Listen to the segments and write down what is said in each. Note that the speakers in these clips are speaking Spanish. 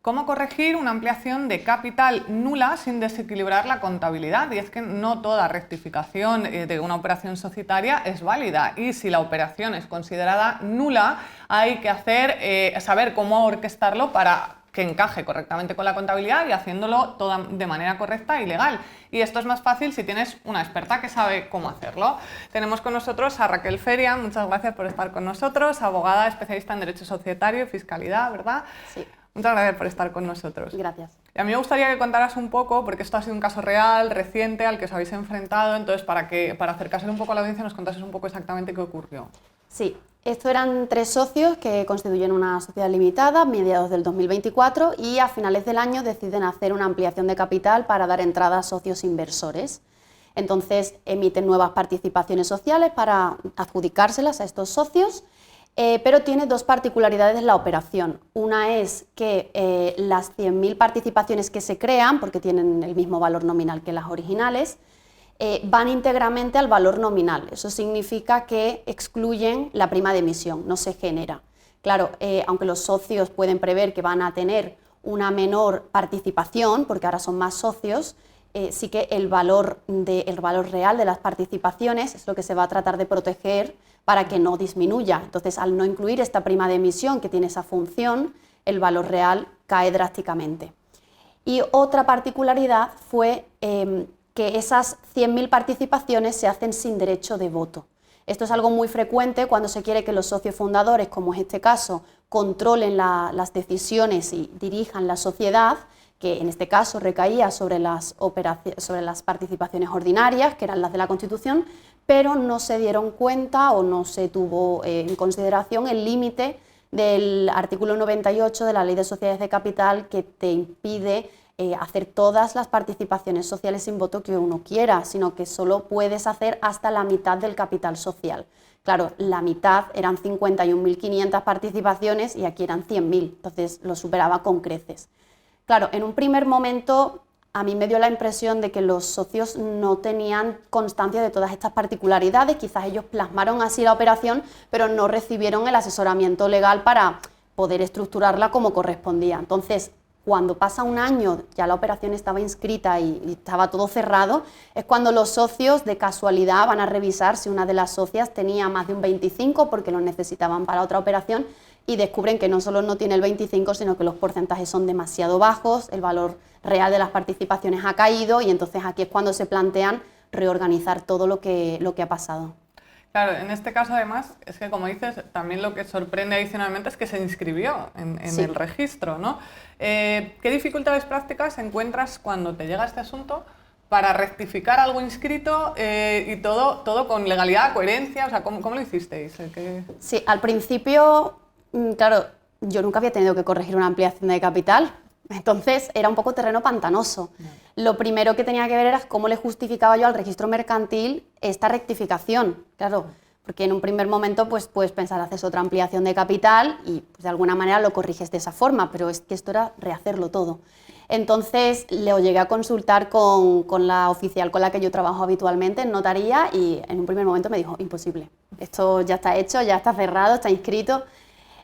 ¿Cómo corregir una ampliación de capital nula sin desequilibrar la contabilidad? Y es que no toda rectificación de una operación societaria es válida, y si la operación es considerada nula hay que saber cómo orquestarlo para que encaje correctamente con la contabilidad y haciéndolo todo de manera correcta y legal. Y esto es más fácil si tienes una experta que sabe cómo hacerlo. Tenemos con nosotros a Raquel Feria. Muchas gracias por estar con nosotros, abogada especialista en Derecho Societario y Fiscalidad, ¿verdad? Sí. Muchas gracias por estar con nosotros. Gracias. Y a mí me gustaría que contaras un poco, porque esto ha sido un caso real, reciente, al que os habéis enfrentado, entonces para acercarse un poco a la audiencia nos contases un poco exactamente qué ocurrió. Sí, estos eran 3 socios que constituyen una sociedad limitada a mediados del 2024 y a finales del año deciden hacer una ampliación de capital para dar entrada a socios inversores. Entonces emiten nuevas participaciones sociales para adjudicárselas a estos socios, pero tiene 2 particularidades la operación. Una es que las 100.000 participaciones que se crean, porque tienen el mismo valor nominal que las originales, van íntegramente al valor nominal. Eso significa que excluyen la prima de emisión, no se genera. Claro, aunque los socios pueden prever que van a tener una menor participación, porque ahora son más socios, sí que el valor real de las participaciones es lo que se va a tratar de proteger para que no disminuya. Entonces, al no incluir esta prima de emisión que tiene esa función, el valor real cae drásticamente. Y otra particularidad fue que esas 100.000 participaciones se hacen sin derecho de voto. Esto es algo muy frecuente cuando se quiere que los socios fundadores, como es este caso, controlen las decisiones y dirijan la sociedad, que en este caso recaía sobre las participaciones ordinarias, que eran las de la Constitución, pero no se dieron cuenta o no se tuvo en consideración el límite del artículo 98 de la Ley de Sociedades de Capital, que te impide hacer todas las participaciones sociales sin voto que uno quiera, sino que solo puedes hacer hasta la mitad del capital social. Claro, la mitad eran 51.500 participaciones y aquí eran 100.000, entonces lo superaba con creces. Claro, en un primer momento a mí me dio la impresión de que los socios no tenían constancia de todas estas particularidades, quizás ellos plasmaron así la operación, pero no recibieron el asesoramiento legal para poder estructurarla como correspondía. Entonces, cuando pasa un año, ya la operación estaba inscrita y estaba todo cerrado, es cuando los socios de casualidad van a revisar si una de las socias tenía más de un 25 porque lo necesitaban para otra operación y descubren que no solo no tiene el 25, sino que los porcentajes son demasiado bajos, el valor real de las participaciones ha caído y entonces aquí es cuando se plantean reorganizar todo lo que ha pasado. Claro, en este caso además, es que como dices, también lo que sorprende adicionalmente es que se inscribió en Sí. el registro, ¿no? ¿Qué dificultades prácticas encuentras cuando te llega este asunto para rectificar algo inscrito y todo con legalidad, coherencia? O sea, ¿cómo lo hicisteis? Sí, al principio, claro, yo nunca había tenido que corregir una ampliación de capital, entonces era un poco terreno pantanoso. Lo primero que tenía que ver era cómo le justificaba yo al registro mercantil esta rectificación, claro, porque en un primer momento pues puedes pensar, haces otra ampliación de capital y pues, de alguna manera lo corriges de esa forma, pero es que esto era rehacerlo todo. Entonces lo llegué a consultar con la oficial con la que yo trabajo habitualmente en notaría y en un primer momento me dijo, imposible, esto ya está hecho, ya está cerrado, está inscrito.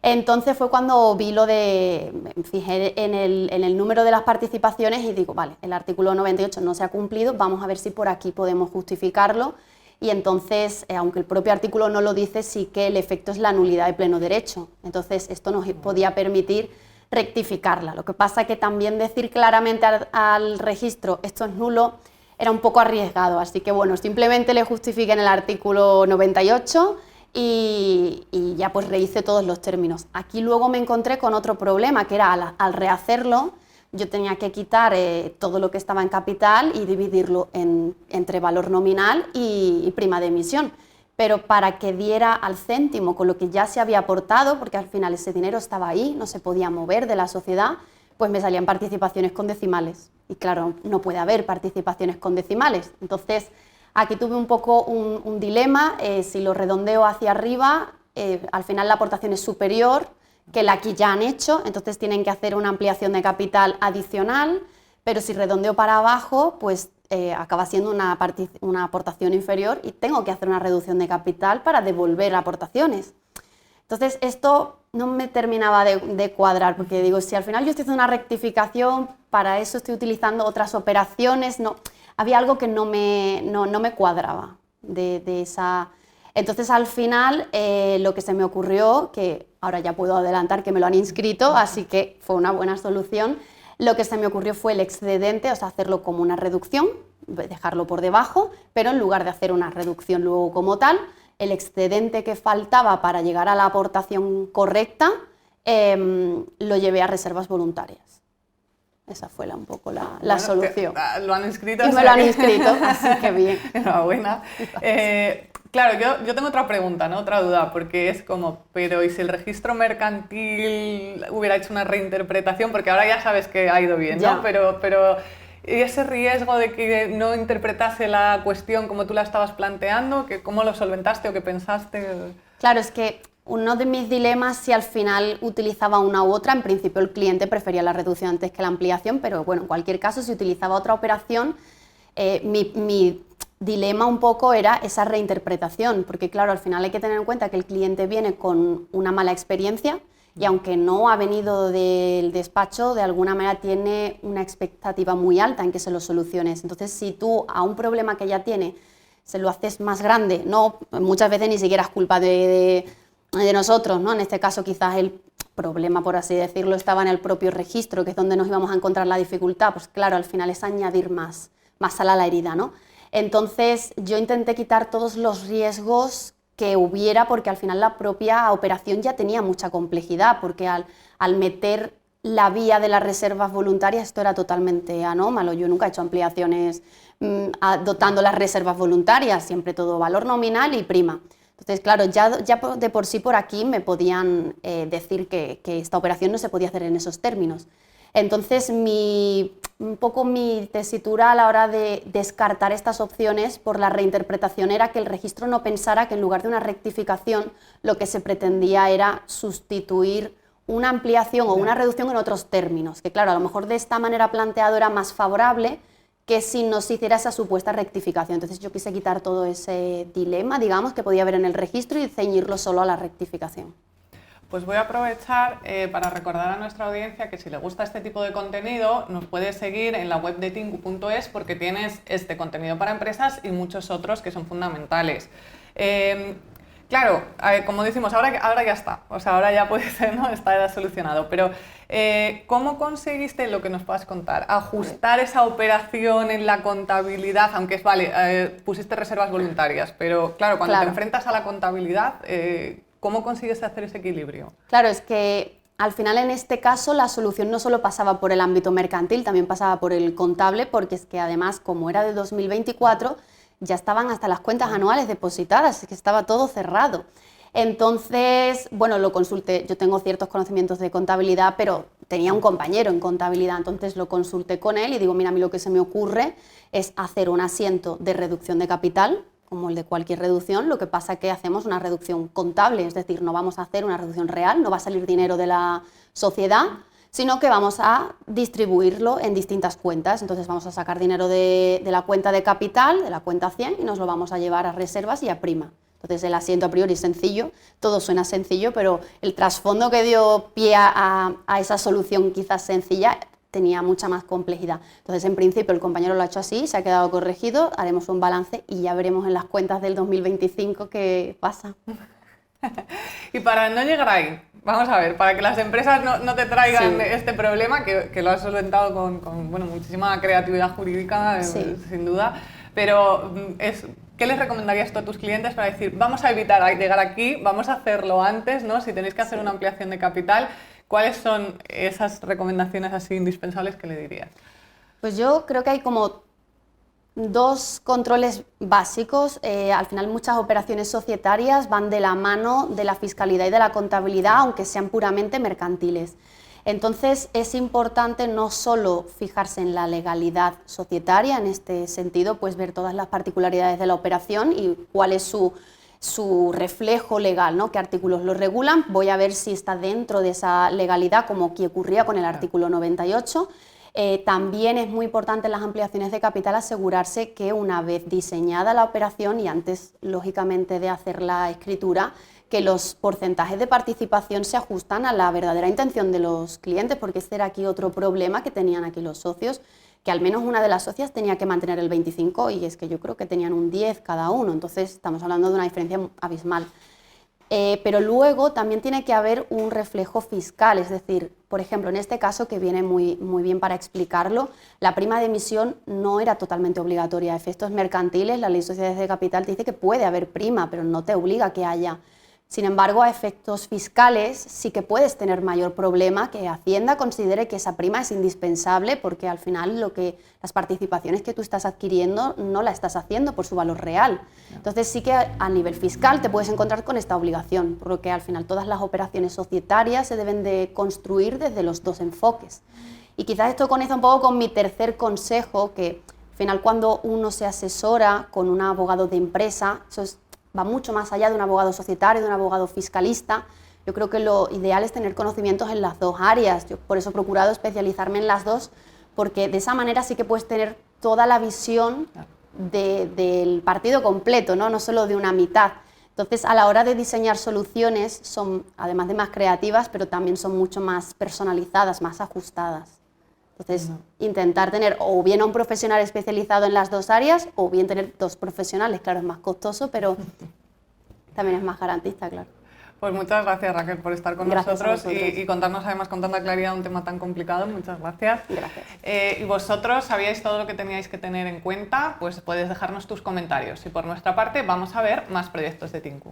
Entonces fue cuando vi me fijé en el número de las participaciones y digo, vale, el artículo 98 no se ha cumplido, vamos a ver si por aquí podemos justificarlo. Y entonces, aunque el propio artículo no lo dice, sí que el efecto es la nulidad de pleno derecho. Entonces esto nos podía permitir rectificarla. Lo que pasa es que también decir claramente al registro esto es nulo era un poco arriesgado, así que bueno, simplemente le justifiqué en el artículo 98 y ya pues rehice todos los términos. Aquí luego me encontré con otro problema, que era al rehacerlo, yo tenía que quitar todo lo que estaba en capital y dividirlo entre valor nominal y prima de emisión. Pero para que diera al céntimo con lo que ya se había aportado, porque al final ese dinero estaba ahí, no se podía mover de la sociedad, pues me salían participaciones con decimales. Y claro, no puede haber participaciones con decimales. Entonces, aquí tuve un poco un dilema, si lo redondeo hacia arriba, al final la aportación es superior que la que ya han hecho, entonces tienen que hacer una ampliación de capital adicional, pero si redondeo para abajo, pues acaba siendo una aportación inferior y tengo que hacer una reducción de capital para devolver aportaciones. Entonces esto no me terminaba de cuadrar, porque digo, si al final yo estoy haciendo una rectificación, para eso estoy utilizando otras operaciones, no, había algo que no me cuadraba de esa... Entonces al final lo que se me ocurrió, que ahora ya puedo adelantar que me lo han inscrito, así que fue una buena solución, lo que se me ocurrió fue el excedente, o sea, hacerlo como una reducción, dejarlo por debajo, pero en lugar de hacer una reducción luego como tal, el excedente que faltaba para llegar a la aportación correcta lo llevé a reservas voluntarias. Esa fue un poco la solución. Lo han inscrito. Y me lo han inscrito, así que bien. Enhorabuena. Claro, yo tengo otra pregunta, ¿no? Otra duda, porque es como, pero ¿y si el registro mercantil hubiera hecho una reinterpretación? Porque ahora ya sabes que ha ido bien, ¿no? Pero ¿y ese riesgo de que no interpretase la cuestión como tú la estabas planteando? ¿Cómo lo solventaste o qué pensaste? Claro, es que uno de mis dilemas, si al final utilizaba una u otra, en principio el cliente prefería la reducción antes que la ampliación, pero bueno, en cualquier caso, si utilizaba otra operación, mi dilema un poco era esa reinterpretación, porque claro, al final hay que tener en cuenta que el cliente viene con una mala experiencia y aunque no ha venido del despacho, de alguna manera tiene una expectativa muy alta en que se lo soluciones. Entonces, si tú a un problema que ya tiene se lo haces más grande, no, muchas veces ni siquiera es culpa de nosotros, ¿no? En este caso quizás el problema, por así decirlo, estaba en el propio registro, que es donde nos íbamos a encontrar la dificultad, pues claro, al final es añadir más sal a la herida, ¿no? Entonces yo intenté quitar todos los riesgos que hubiera, porque al final la propia operación ya tenía mucha complejidad, porque al meter la vía de las reservas voluntarias esto era totalmente anómalo. Yo nunca he hecho ampliaciones dotando las reservas voluntarias, siempre todo valor nominal y prima. Entonces, claro, ya de por sí por aquí me podían decir que esta operación no se podía hacer en esos términos. Entonces, un poco mi tesitura a la hora de descartar estas opciones por la reinterpretación era que el registro no pensara que en lugar de una rectificación lo que se pretendía era sustituir una ampliación o una reducción en otros términos, que claro, a lo mejor de esta manera planteado era más favorable que si no se hiciera esa supuesta rectificación. Entonces yo quise quitar todo ese dilema, digamos, que podía haber en el registro y ceñirlo solo a la rectificación. Pues voy a aprovechar para recordar a nuestra audiencia que si le gusta este tipo de contenido nos puede seguir en la web de Tinku.es porque tienes este contenido para empresas y muchos otros que son fundamentales. Claro, como decimos, ahora ya está, o sea, ahora ya puede ser, ¿no? Está solucionado, pero ¿cómo conseguiste lo que nos puedas contar? Ajustar esa operación en la contabilidad, aunque es, vale, pusiste reservas voluntarias, pero claro, cuando te enfrentas a la contabilidad, ¿cómo consigues hacer ese equilibrio? Claro, es que al final en este caso la solución no solo pasaba por el ámbito mercantil, también pasaba por el contable, porque es que además, como era de 2024, ya estaban hasta las cuentas anuales depositadas, es que estaba todo cerrado. Entonces, bueno, lo consulté, yo tengo ciertos conocimientos de contabilidad, pero tenía un compañero en contabilidad, entonces lo consulté con él y digo, mira, a mí lo que se me ocurre es hacer un asiento de reducción de capital, como el de cualquier reducción, lo que pasa es que hacemos una reducción contable, es decir, no vamos a hacer una reducción real, no va a salir dinero de la sociedad, sino que vamos a distribuirlo en distintas cuentas. Entonces vamos a sacar dinero de la cuenta de capital, de la cuenta 100, y nos lo vamos a llevar a reservas y a prima. Entonces el asiento a priori es sencillo, todo suena sencillo, pero el trasfondo que dio pie a esa solución quizás sencilla tenía mucha más complejidad. Entonces, en principio, el compañero lo ha hecho así, se ha quedado corregido, haremos un balance y ya veremos en las cuentas del 2025 qué pasa. Y para no llegar ahí, vamos a ver, para que las empresas no te traigan este problema, que lo has solventado con bueno, muchísima creatividad jurídica, sin duda, pero ¿qué les recomendarías tú a tus clientes para decir, vamos a evitar llegar aquí, vamos a hacerlo antes, ¿no? Si tenéis que hacer una ampliación de capital, ¿cuáles son esas recomendaciones así indispensables que le dirías? Pues yo creo que hay como dos controles básicos. Al final muchas operaciones societarias van de la mano de la fiscalidad y de la contabilidad, aunque sean puramente mercantiles. Entonces es importante no solo fijarse en la legalidad societaria, en este sentido, pues ver todas las particularidades de la operación y cuál es su reflejo legal, ¿no? ¿Qué artículos lo regulan? Voy a ver si está dentro de esa legalidad, como que ocurría con el artículo 98. También es muy importante en las ampliaciones de capital asegurarse que una vez diseñada la operación y antes, lógicamente, de hacer la escritura, que los porcentajes de participación se ajustan a la verdadera intención de los clientes, porque este era aquí otro problema que tenían aquí los socios, que al menos una de las socias tenía que mantener el 25 y es que yo creo que tenían un 10 cada uno, entonces estamos hablando de una diferencia abismal. Pero luego también tiene que haber un reflejo fiscal, es decir, por ejemplo, en este caso, que viene muy bien para explicarlo, la prima de emisión no era totalmente obligatoria. A efectos mercantiles, la ley de sociedades de capital te dice que puede haber prima, pero no te obliga a que haya. Sin embargo, a efectos fiscales sí que puedes tener mayor problema, que Hacienda considere que esa prima es indispensable, porque al final las participaciones que tú estás adquiriendo no la estás haciendo por su valor real. Entonces sí que a nivel fiscal te puedes encontrar con esta obligación, por lo que al final todas las operaciones societarias se deben de construir desde los dos enfoques. Y quizás esto conecta un poco con mi tercer consejo, que al final cuando uno se asesora con un abogado de empresa, va mucho más allá de un abogado societario, de un abogado fiscalista. Yo creo que lo ideal es tener conocimientos en las dos áreas. Yo por eso he procurado especializarme en las dos, porque de esa manera sí que puedes tener toda la visión del partido completo, no solo de una mitad. Entonces, a la hora de diseñar soluciones, son además de más creativas, pero también son mucho más personalizadas, más ajustadas. Entonces, intentar tener o bien a un profesional especializado en las dos áreas o bien tener dos profesionales. Claro, es más costoso, pero también es más garantista, claro. Pues muchas gracias, Raquel, por estar con nosotros y contarnos además con tanta claridad un tema tan complicado. Muchas gracias. Gracias. Y vosotros sabíais todo lo que teníais que tener en cuenta, pues puedes dejarnos tus comentarios. Y por nuestra parte vamos a ver más proyectos de Tinku.